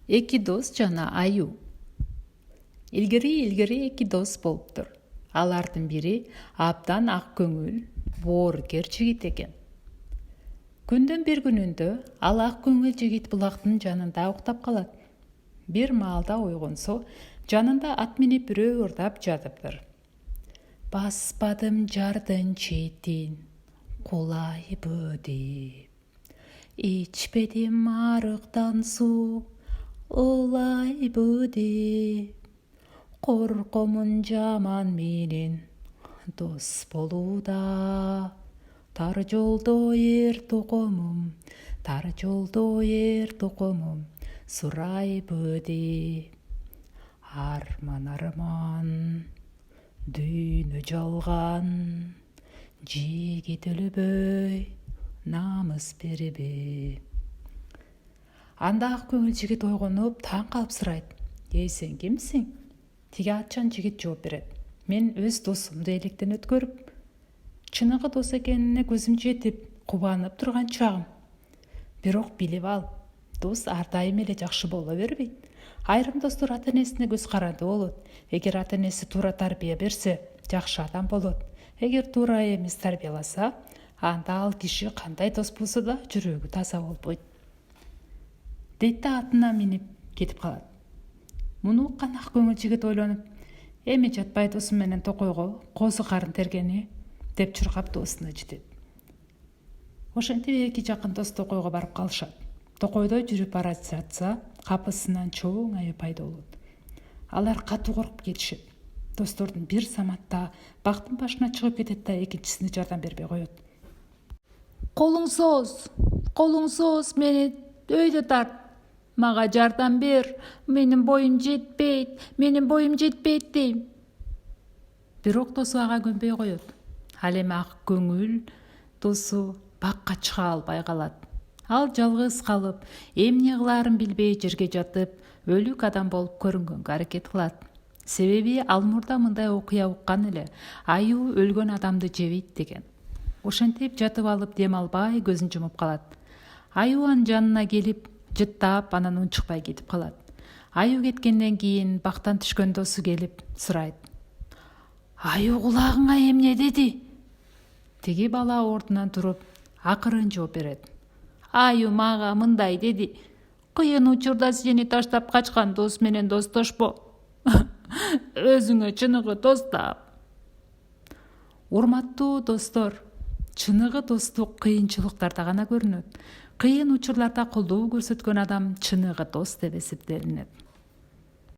Эки дос жана аюу. Илгери эки дос болуптур. Алардын бири абдан ак көңүл, боорукер жигит экен. Күндөн бир күнүндө ал ак көңүл жигит булактын жанында уктап калат. Бир маалда ойгонсо, жанында ат минип бирөө ырдап жатыптыр. Баспадым жардын четин, кулайбы деп. Ичпедим арыктан суу, ылайбы деп. Коркомун жаман менен дос болууда. Тар жолдо эр токомум, тар жолдо эр токомум, сурайбы деп. Арман, дүйнө жалган, жигит өлбөй, намыс бербей. Анда ак көңүл жигит ойгонуп, таң калып сурайт: "Эй, сен кимсиң?" Тиги атчан жигит жооп берет: "Мен өз досумду электен өткөрүп, чыныгы дос экенине көзүм жетип, кубанып турган чагым. Бирок билип ал, дос ар дайым эле жакшы боло бербейт. Айрым достор ата-энесине көз каранды болот. Эгер ата-энеси туура тарбия берсе, жакшы адам болот. Эгер туура эмес тарбияласа, анда ал киши кандай дос болсо да жүрөгү таза болбойт" дейт да атына минип кетип калат. Муну уккан ак көңүл жигит ойлонуп: "Эми жатпай досум менен токойго козу карын тергени" деп чуркап досуна жетет. Ошентип эки жакын дос токойго барып калышат. Токойдо жүрүп бара жатса, капысынан чоң аю пайда болот. Алар катуу коркуп кетишет. Достордун бир заматта бактын башына чыгып кетет да экинчисине жардам бербей коет. "Колуң мени өйдө тарт. Мага жардам бер. Менин боюм жетпейт дейм." Бирок досу ага көнбөй коет. Ал эми ак көңүл досу бакка чыга албай калат. Ал жалгыз калып, эмне кылаарын билбей жерге жатып, өлүк адам болуп көрүнгөнгө аракет кылат. Себеби ал мурда мындай окуя уккан эле: аюу өлгөн адамды жебейт деген. Ошентип жатып алып дем албай көзүн жумуп калат. Аюу анын жанына келип, жыттап, анан унчукпай кетип калат. Аюу кеткенден кийин бактан түшкөн досу келип сурайт: "Аюу кулагыңа эмне деди?" Тиги бала ордунан туруп, акырын жооп берет: "Аюу мага мындай деди: кыйын учурда сени таштап качкан дос менен достошпо. Өзүңө чыныгы дос таап." Урматтуу достор, чыныгы достук кыйынчылыктарда гана көрүнөт. Кыйын учурларда колдоо көрсөткөн адам чыныгы дос деп эсептелинет.